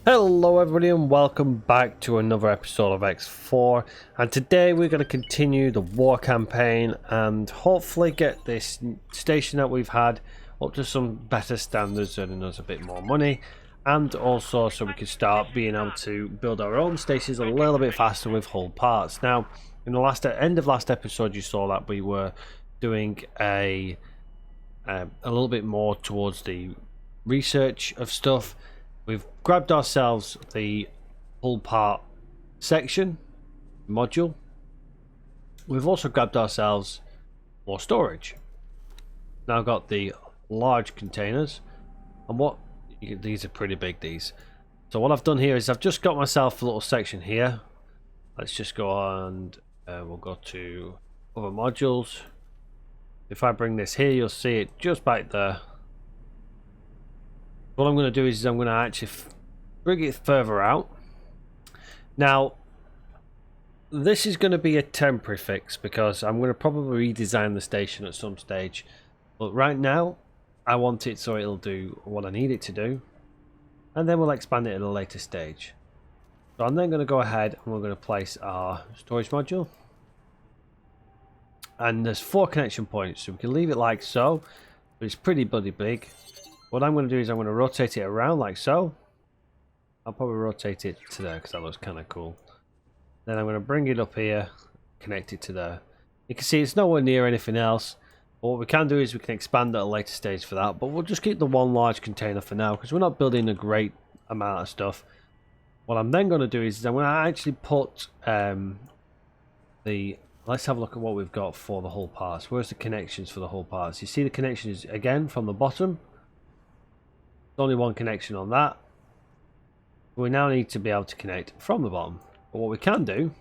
Hello everybody and welcome back to another episode of X4, and today we're going to continue the war campaign and hopefully get this station that we've had up to some better standards, earning us a bit more money, and also so we can start being able to build our own stations a little bit faster with hull parts. Now in the end of last episode you saw that we were doing a little bit more towards the research of stuff. We've grabbed ourselves the hull part section module. We've also grabbed ourselves more storage. Now got the large containers, and these are pretty big, these. So what I've done here is I've just got myself a little section here. Let's just go on and we'll go to other modules. If I bring this here, you'll see it just back there. What I'm going to do is I'm going to actually bring it further out. Now, this is going to be a temporary fix because I'm going to probably redesign the station at some stage. But right now, I want it so it'll do what I need it to do. And then we'll expand it at a later stage. So I'm then going to go ahead and we're going to place our storage module. And there's 4 connection points, so we can leave it like so. But it's pretty bloody big. What I'm going to do is I'm going to rotate it around like so. I'll probably rotate it to there because that looks kind of cool. Then I'm going to bring it up here, connect it to there. You can see it's nowhere near anything else. But what we can do is we can expand at a later stage for that. But we'll just keep the one large container for now because we're not building a great amount of stuff. What I'm then going to do is I'm going to actually put let's have a look at what we've got for the hull parts. Where's the connections for the hull parts? You see the connections again from the bottom. There's only one connection on that. We now need to be able to connect from the bottom. But what we can do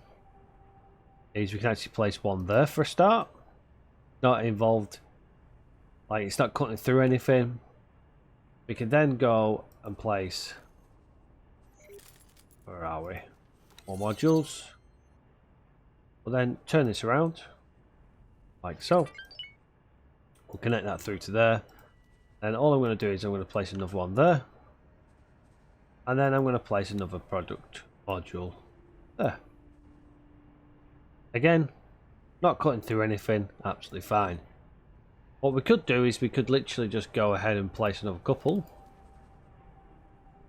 is we can actually place one there for a start. Not involved, like it's not cutting through anything. We can then go and place, where are we? More modules. We'll then turn this around like so. We'll connect that through to there. And all I'm going to do is I'm going to place another one there. And then I'm going to place another product module there. Again, not cutting through anything, absolutely fine. What we could do is we could literally just go ahead and place another couple.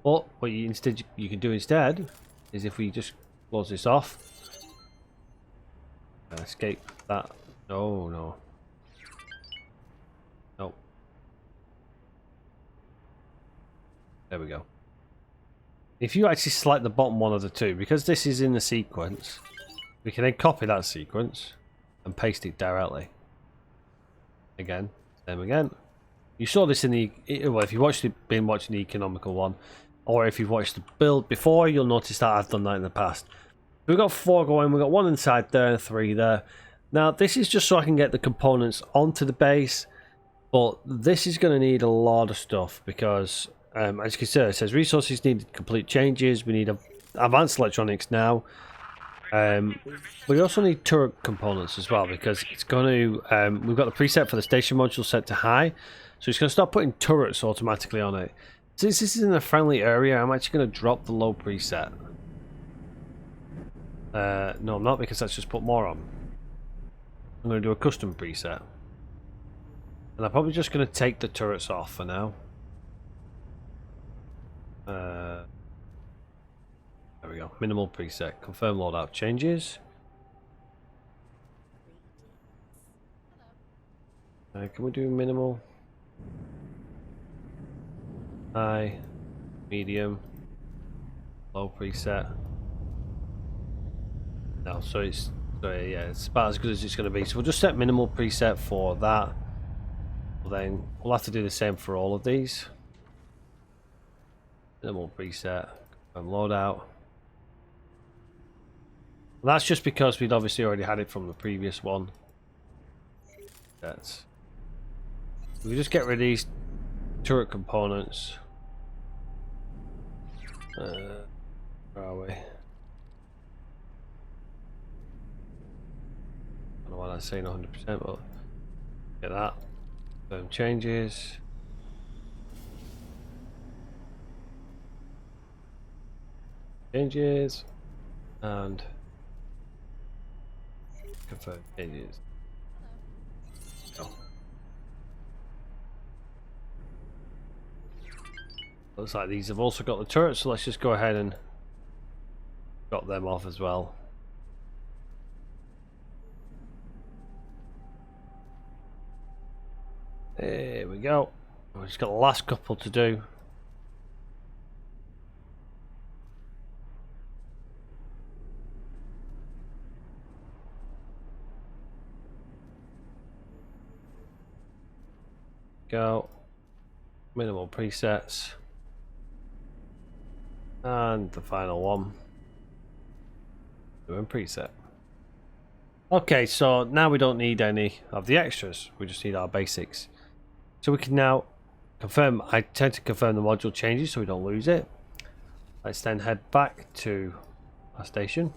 But what you can do instead is if we just close this off. Escape that. No, no. No. There we go. If you actually select the bottom one of the two, because this is in the sequence, we can then copy that sequence and paste it directly. Again, same again. You saw this in the, well, if you've been watching the economical one, or if you've watched the build before, you'll notice that I've done that in the past. We've got 4 going, we've got 1 inside there and 3 there. Now this is just so I can get the components onto the base, but this is going to need a lot of stuff because as you can see it says resources needed complete changes. We need advanced electronics now. We also need turret components as well because it's going to we've got the preset for the station module set to high, so it's going to start putting turrets automatically on it. Since this is in a friendly area, I'm actually going to drop the low preset. No, I'm not, because that's just put more on. I'm going to do a custom preset. And I'm probably just going to take the turrets off for now. There we go. Minimal preset. Confirm loadout changes. Can we do minimal? High. Medium. Low preset. No, so it's about as good as it's going to be. So we'll just set minimal preset for that. Then we'll have to do the same for all of these. Minimal preset and loadout. That's just because we'd obviously already had it from the previous one. We just get rid of these turret components. Where are we? I don't know why that's saying 100%, but get that. Confirm changes. changes and confirm changes. Oh. Looks like these have also got the turrets, so let's just go ahead and drop them off as well. There we go. We've just got the last couple to do. Go. Minimal presets. And the final one. Doing preset. Okay, so now we don't need any of the extras. We just need our basics. So we can now confirm. I tend to confirm the module changes so we don't lose it. Let's then head back to our station.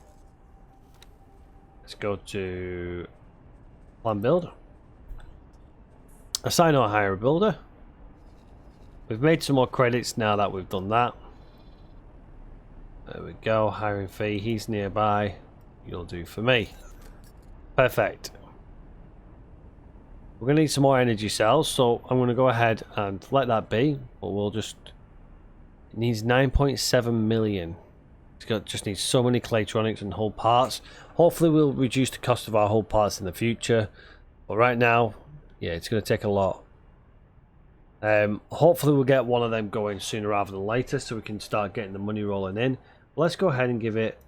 Let's go to plan build. Assign or hire a builder. We've made some more credits now that we've done that. There we go. Hiring fee. He's nearby. You'll do for me. Perfect. We're going to need some more energy cells, so I'm going to go ahead and let that be. But we'll just... It needs 9.7 million. Just needs so many Claytronics and hull parts. Hopefully we'll reduce the cost of our hull parts in the future. But right now, yeah, it's going to take a lot. Hopefully we'll get one of them going sooner rather than later, so we can start getting the money rolling in. Let's go ahead and give it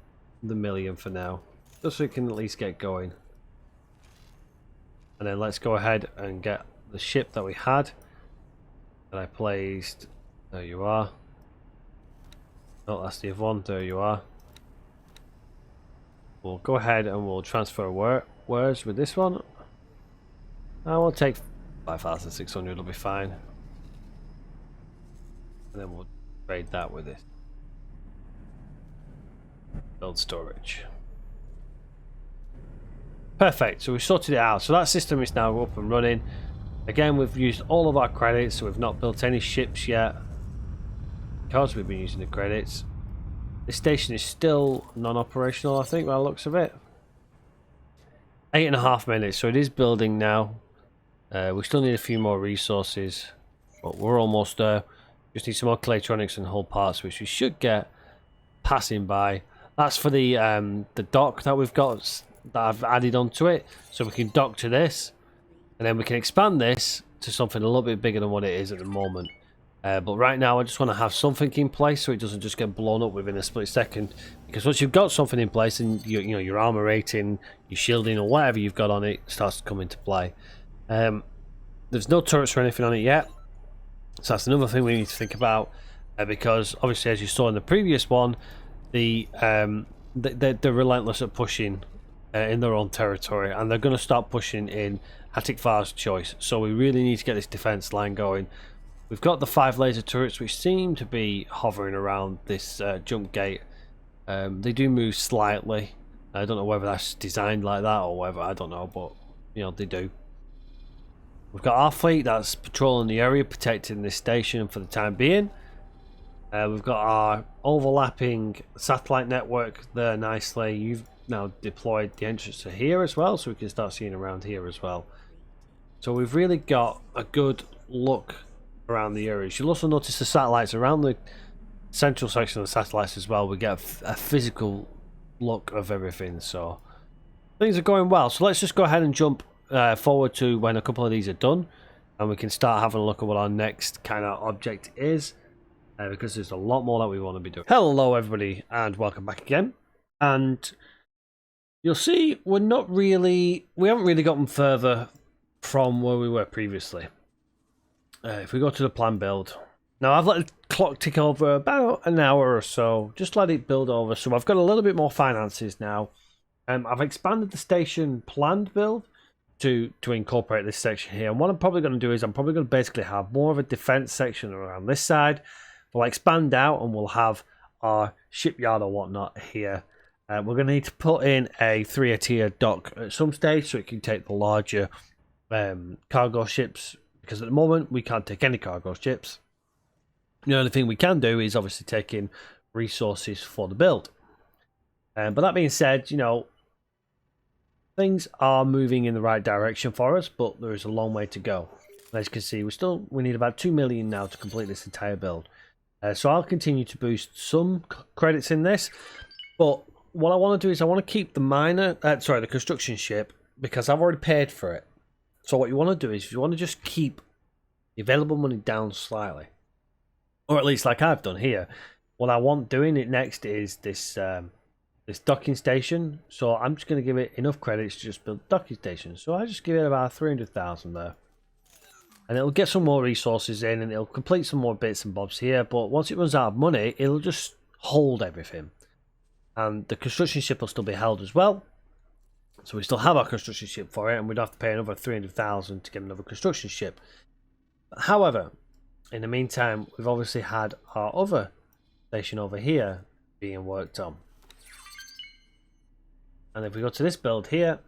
the million for now, just so we can at least get going. And then let's go ahead and get the ship that we had that I placed. There you are. Oh, that's the other one. There you are. We'll go ahead and we'll transfer wares with this one. I will take 5,600. It'll be fine. And then we'll trade that with this. Build storage. Perfect, so we've sorted it out. So that system is now up and running. Again, we've used all of our credits, so we've not built any ships yet because we've been using the credits. This station is still non-operational, I think, by the looks of it. 8.5 minutes, so it is building now. We still need a few more resources, but we're almost there. Just need some more Claytronics and hull parts, which we should get passing by. That's for the dock that we've got, that I've added onto it, so we can dock to this, and then we can expand this to something a little bit bigger than what it is at the moment. But right now I just want to have something in place so it doesn't just get blown up within a split second, because once you've got something in place and you know your armor rating, your shielding or whatever you've got on it starts to come into play. There's no turrets or anything on it yet, so that's another thing we need to think about, because obviously, as you saw in the previous one, they're relentless at pushing in their own territory, and they're going to start pushing in Hatikvar's choice. So we really need to get this defense line going. We've got the 5 laser turrets which seem to be hovering around this jump gate. They do move slightly. I don't know whether that's designed like that or whether, I don't know, but you know, they do. We've got our fleet that's patrolling the area, protecting this station for the time being. We've got our overlapping satellite network there nicely. You've now deployed the entrance to here as well, so we can start seeing around here as well. So we've really got a good look around the areas. You'll also notice the satellites around the central section of the satellites as well. We get a physical look of everything, so things are going well. So let's just go ahead and jump forward to when a couple of these are done, and we can start having a look at what our next kind of object is, because there's a lot more that we want to be doing. Hello everybody and welcome back again, and you'll see we haven't really gotten further from where we were previously. If we go to the plan build, now I've let the clock tick over about an hour or so, just let it build over, so I've got a little bit more finances now. I've expanded the station planned build to incorporate this section here, and what I'm probably going to do is I'm probably going to basically have more of a defense section around this side. We'll expand out and we'll have our shipyard or whatnot here. We're going to need to put in a 3-tier dock at some stage so it can take the larger cargo ships, because at the moment we can't take any cargo ships. The only thing we can do is obviously take in resources for the build. But that being said, you know, things are moving in the right direction for us, but there is a long way to go. As you can see, we need about 2 million now to complete this entire build. So I'll continue to boost some credits in this, but what I want to do is I want to keep the construction ship, because I've already paid for it. So what you want to do is you want to just keep the available money down slightly, or at least like I've done here. What I want doing it next is this this docking station. So I'm just going to give it enough credits to just build docking station. So I just give it about 300,000 there. And it'll get some more resources in, and it'll complete some more bits and bobs here. But once it runs out of money, it'll just hold everything. And the construction ship will still be held as well. So we still have our construction ship for it, and we'd have to pay another 300,000 to get another construction ship. However, in the meantime, we've obviously had our other station over here being worked on. And if we go to this build here,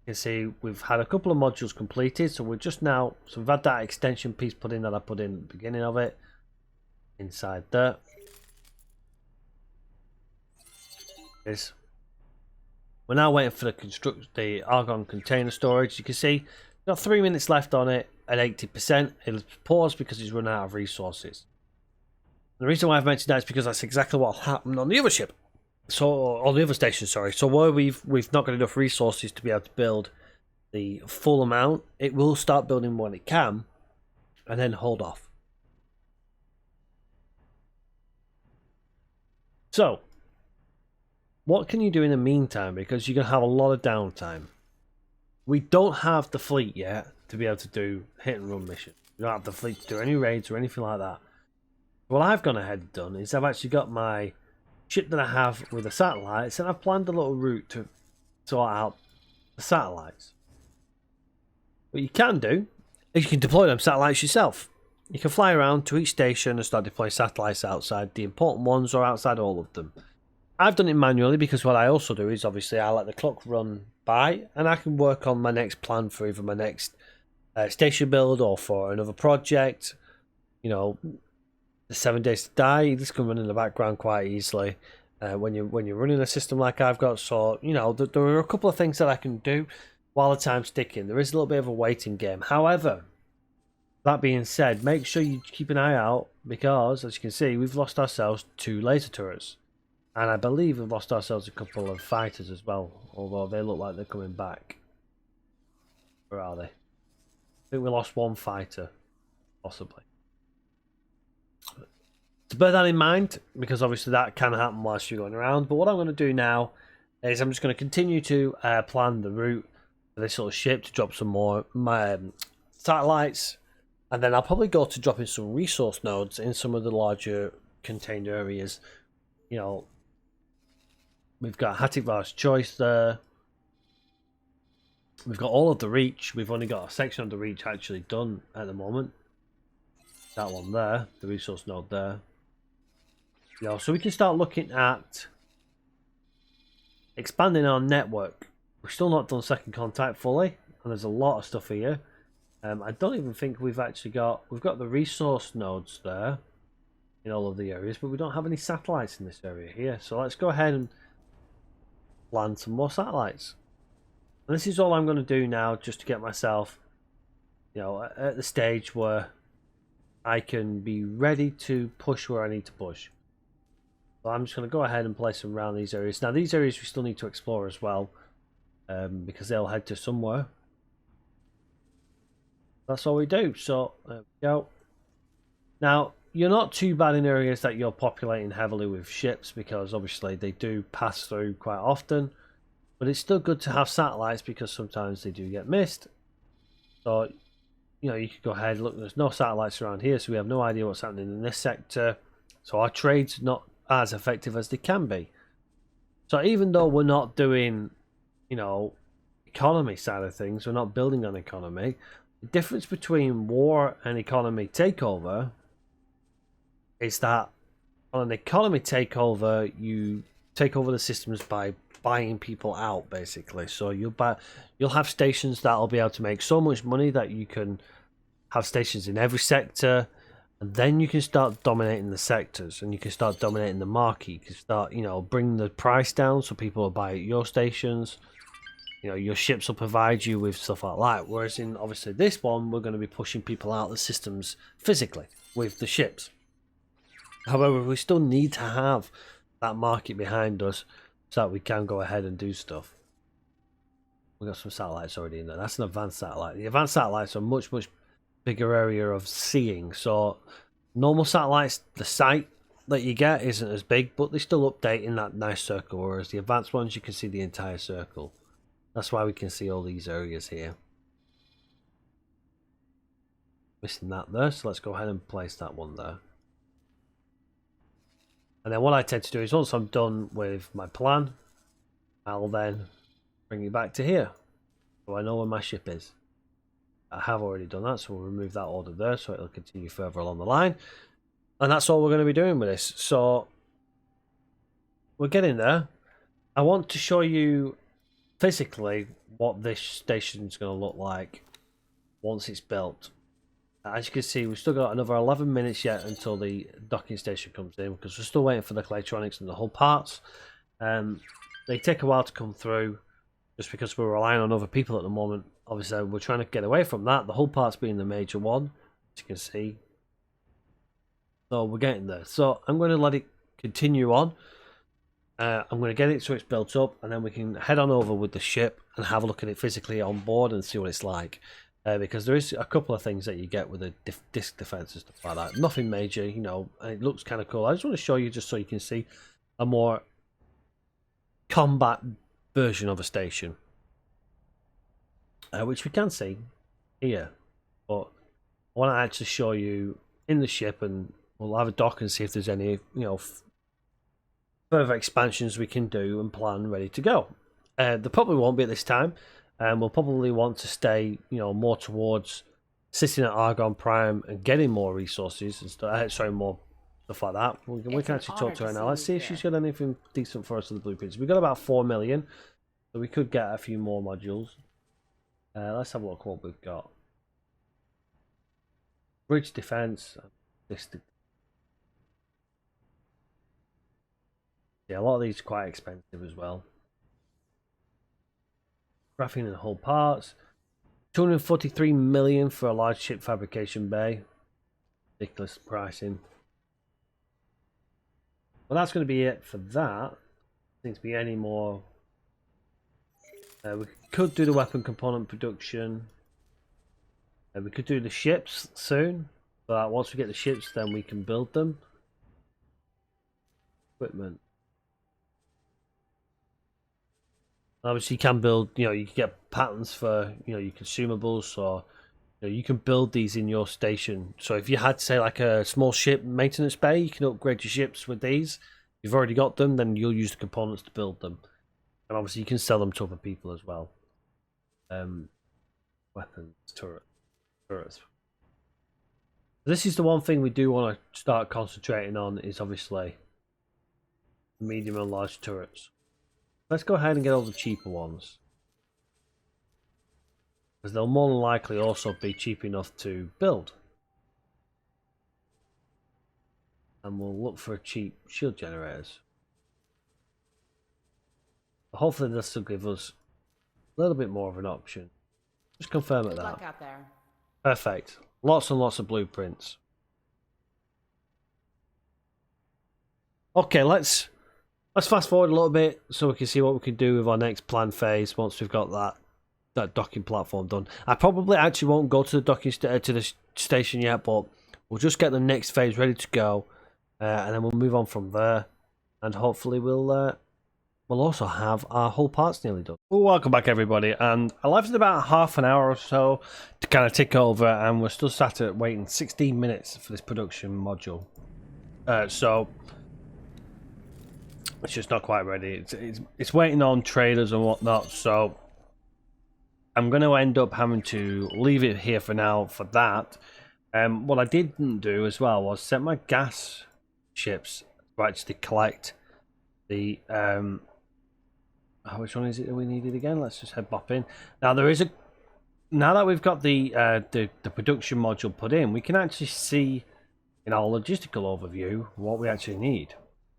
you can see we've had a couple of modules completed. So we're just now, so we've had that extension piece put in that I put in at the beginning of it, inside there. We're now waiting for the argon container storage. You can see we've got 3 minutes left on it at 80%. It'll pause because it's run out of resources. The reason why I've mentioned that is because that's exactly what happened on the other ship. So on the other station, sorry. So where we've not got enough resources to be able to build the full amount, it will start building when it can, and then hold off. So what can you do in the meantime? Because you're going to have a lot of downtime. We don't have the fleet yet to be able to do hit and run missions. We don't have the fleet to do any raids or anything like that. What I've gone ahead and done is I've actually got my ship that I have with the satellites, and I've planned a little route to sort out the satellites. What you can do is you can deploy them satellites yourself. You can fly around to each station and start deploying satellites outside the important ones or outside all of them. I've done it manually because what I also do is obviously I let the clock run by, and I can work on my next plan for either my next station build or for another project. You know, the 7 days to die, this can run in the background quite easily when you're running a system like I've got. So you know, there are a couple of things that I can do while the time's ticking. There is a little bit of a waiting game. However, that being said, make sure you keep an eye out, because as you can see, we've lost ourselves 2 laser turrets, and I believe we've lost ourselves a couple of fighters as well, although they look like they're coming back. Where are they? I think we lost 1 fighter, possibly. To bear that in mind, because obviously that can happen whilst you're going around. But what I'm going to do now is I'm just going to continue to plan the route for this little ship to drop some more satellites, and then I'll probably go to dropping some resource nodes in some of the larger contained areas. You know, we've got Hativar's Choice there. We've got all of the Reach. We've only got a section of the Reach actually done at the moment. That one there, the resource node there. You know, so we can start looking at expanding our network. We're still not done second contact fully, and there's a lot of stuff here. I don't even think we've actually got... We've got the resource nodes there in all of the areas, but we don't have any satellites in this area here. So let's go ahead and land some more satellites. And this is all I'm going to do now, just to get myself, you know, at the stage where I can be ready to push where I need to push. So I'm just going to go ahead and place them around these areas. Now these areas we still need to explore as well, because they'll head to somewhere. That's all we do. So there we go. Now you're not too bad in areas that you're populating heavily with ships, because obviously they do pass through quite often. But it's still good to have satellites, because sometimes they do get missed. So you know, you could go ahead, look, there's no satellites around here, so we have no idea what's happening in this sector. So our trade's not as effective as they can be. So even though we're not doing, you know, economy side of things, we're not building on economy, the difference between War and Economy Takeover is that on an economy takeover, you take over the systems by buying people out, basically. So you'll have stations that'll be able to make so much money that you can have stations in every sector, And then you can start dominating the sectors, and you can start dominating the market. You can start, you know, bring the price down so people will buy at your stations. You know, your ships will provide you with stuff like that. Whereas in obviously this one, we're going to be pushing people out of the systems physically with the ships. However, we still need to have that market behind us so that we can go ahead and do stuff. We've got some satellites already in there. That's an advanced satellite. The advanced satellites are much bigger area of seeing. So normal satellites, the sight that you get isn't as big, but they still update in that nice circle. Whereas the advanced ones, you can see the entire circle. That's why we can see all these areas here. Missing that there, so let's go ahead and place that one there. And then what I tend to do is once I'm done with my plan, I'll then bring it back to here. So I know where my ship is. I have already done that, so we'll remove that order there so it'll continue further along the line. And that's all we're going to be doing with this. So we're getting there. I want to show you physically what this station is going to look like once it's built. As you can see, we've still got another 11 minutes yet until the docking station comes in, because we're still waiting for the electronics and the hull parts. They take a while to come through just because we're relying on other people at the moment. Obviously, we're trying to get away from that, the hull parts being the major one, as you can see. So we're getting there. So I'm going to let it continue on. I'm going to get it so it's built up, and then we can head on over with the ship and have a look at it physically on board and see what it's like. Because there is a couple of things that you get with the disc defense and stuff like that. Nothing major, you know, and it looks kind of cool. I just want to show you just so you can see a more combat version of a station. Which we can see here. But I want to actually show you in the ship, and we'll have a dock and see if there's any, you know, further expansions we can do and plan ready to go. There probably won't be at this time. We'll probably want to stay, you know, more towards sitting at Argon Prime and getting more resources and stuff. Sorry, more stuff like that. We can actually talk to her now. Let's see if she's got anything decent for us in the blueprints. We've got about 4 million, so we could get a few more modules. Let's have a look what we've got. Bridge defense. Yeah, a lot of these are quite expensive as well. Graphene and hull parts. 243 million for a large ship fabrication bay. Ridiculous pricing. Well, that's going to be it for that. Seems to be any more. We could do the weapon component production. We could do the ships soon. But once we get the ships, then we can build them. Equipment. Obviously, you can build, you know, you can get patterns for, you know, your consumables, or you know, you can build these in your station. So if you had, say, like a small ship maintenance bay, you can upgrade your ships with these. If you've already got them, then you'll use the components to build them. And obviously, you can sell them to other people as well. Weapons, turrets. This is the one thing we do want to start concentrating on, is obviously medium and large turrets. Let's go ahead and get all the cheaper ones, because they'll more than likely also be cheap enough to build. And we'll look for cheap shield generators. But hopefully this will give us a little bit more of an option. Just confirm it that. Out there. Perfect. Lots and lots of blueprints. Okay, let's fast forward a little bit so we can see what we can do with our next plan phase once we've got that docking platform done. I probably actually won't go to the docking to the station yet, but we'll just get the next phase ready to go, and then we'll move on from there, and hopefully we'll also have our whole parts nearly done. Well, welcome back everybody, and I left it about half an hour or so to kind of tick over, and we're still sat at waiting 16 minutes for this production module. So it's just not quite ready. It's waiting on traders and whatnot, so I'm going to end up having to leave it here for now for that. What I didn't do as well was set my gas ships to actually collect the which one is it that we needed again? Let's just head bop in. Now now that we've got the production module put in, we can actually see in our logistical overview what we actually need.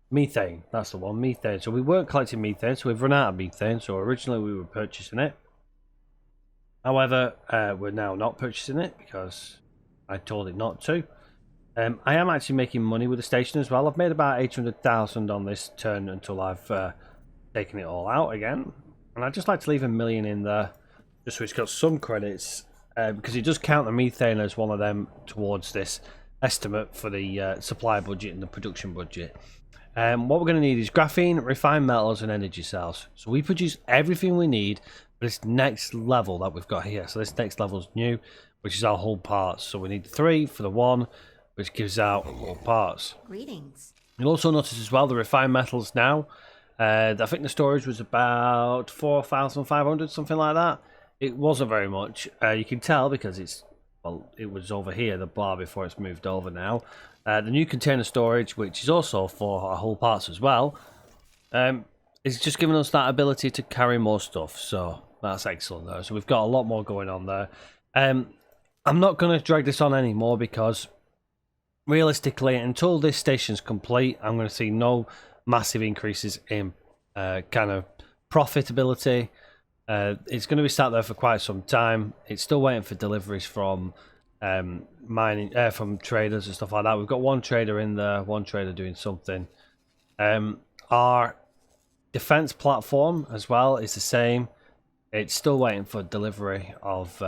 Methane, that's the one, methane. So we weren't collecting methane, so we've run out of methane. So originally we were purchasing it. However, we're now not purchasing it because I told it not to. I am actually making money with the station as well. I've made about 800,000 on this turn until I've taken it all out again. And I'd just like to leave $1 million in there, just so it's got some credits, because it does count the methane as one of them towards this estimate for the supply budget and the production budget. What we're going to need is graphene, refined metals, and energy cells. So we produce everything we need for this next level that we've got here. So this next level is new, which is our hull parts. So we need 3 for the 1, which gives out hull parts. Greetings. You'll also notice as well the refined metals now. I think the storage was about 4,500, something like that. It wasn't very much. You can tell because it was over here, the bar, before it's moved over now. The new container storage, which is also for our hull parts as well, is just giving us that ability to carry more stuff. So that's excellent though. So we've got a lot more going on there. I'm not going to drag this on anymore because realistically, until this station's complete, I'm going to see no massive increases in kind of profitability. It's going to be sat there for quite some time. It's still waiting for deliveries from mining, from traders and stuff like that. We've got one trader in there, one trader doing something. Our defense platform as well is the same. It's still waiting for delivery of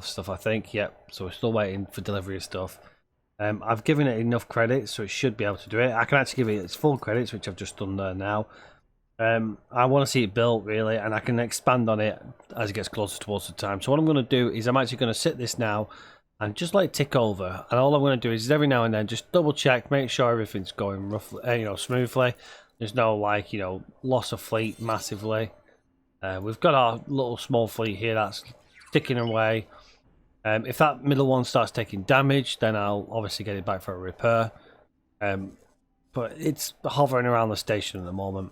stuff, I think. Yep. So we're still waiting for delivery of stuff. I've given it enough credits, so it should be able to do it. I can actually give it its full credits, which I've just done there now. I want to see it built, really, and I can expand on it as it gets closer towards the time. So what I'm going to do is I'm actually going to sit this now and just let it tick over. And all I'm going to do is every now and then just double check, make sure everything's going roughly, smoothly. There's no loss of fleet massively. We've got our little small fleet here that's ticking away. If that middle one starts taking damage, then I'll obviously get it back for a repair. But it's hovering around the station at the moment.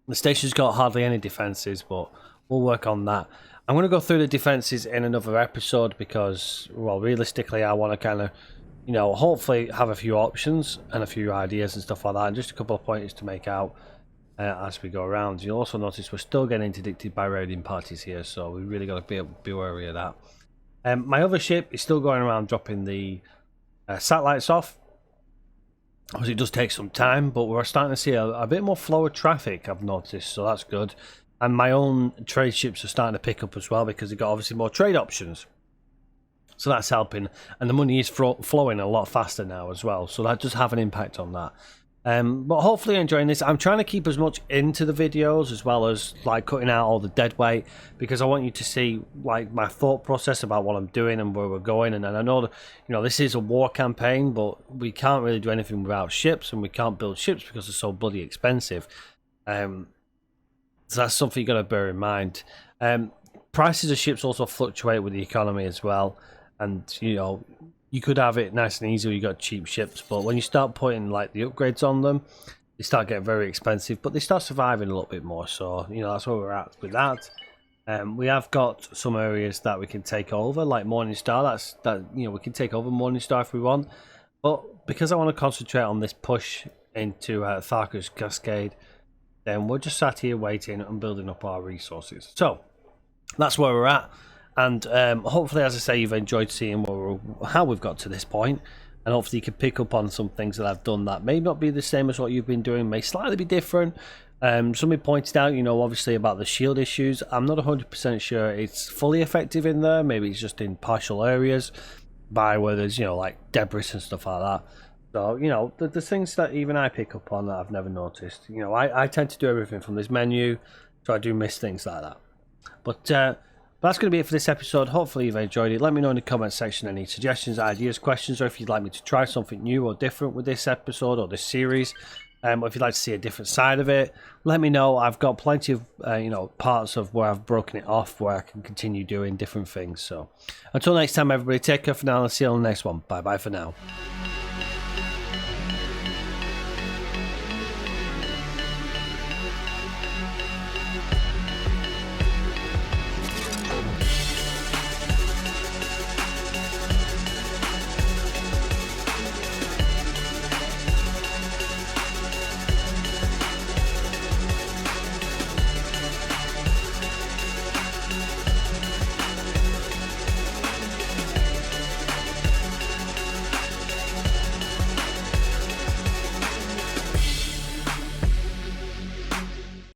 The station's got hardly any defences, but we'll work on that. I'm going to go through the defences in another episode because, well, realistically, I want to kind of, hopefully have a few options and a few ideas and stuff like that, and just a couple of pointers to make out as we go around. You'll also notice we're still getting interdicted by raiding parties here, so we really got to be wary of that. My other ship is still going around dropping the satellites off. Obviously, it does take some time, but we're starting to see a bit more flow of traffic, I've noticed, so that's good. And my own trade ships are starting to pick up as well because they've got obviously more trade options. So that's helping, and the money is flowing a lot faster now as well, so that does have an impact on that. But hopefully you're enjoying this. I'm trying to keep as much into the videos as well as cutting out all the dead weight, because I want you to see my thought process about what I'm doing and where we're going. And I know that this is a war campaign, but we can't really do anything without ships, and we can't build ships because they're so bloody expensive. So that's something you got to bear in mind. Prices of ships also fluctuate with the economy as well, and you could have it nice and easy where you got cheap ships, but when you start putting the upgrades on them, they start getting very expensive, but they start surviving a little bit more. So that's where we're at with that. We have got some areas that we can take over, like Morningstar. We can take over Morningstar if we want, but because I want to concentrate on this push into Tharka's Cascade, then we're just sat here waiting and building up our resources. So that's where we're at. And hopefully, as I say, you've enjoyed seeing how we've got to this point, and hopefully you can pick up on some things that I've done that may not be the same as what you've been doing, may slightly be different. Somebody pointed out, obviously about the shield issues. I'm not 100% sure it's fully effective in there. Maybe it's just in partial areas by where there's debris and stuff like that. So the things that even I pick up on that I've never noticed. I tend to do everything from this menu, so I do miss things like that. But that's going to be it for this episode. Hopefully you've enjoyed it. Let me know in the comment section any suggestions, ideas, questions, or if you'd like me to try something new or different with this episode or this series, or if you'd like to see a different side of it, let me know. I've got plenty of parts of where I've broken it off where I can continue doing different things. So until next time, everybody, take care for now, and I'll see you on the next one. Bye bye for now.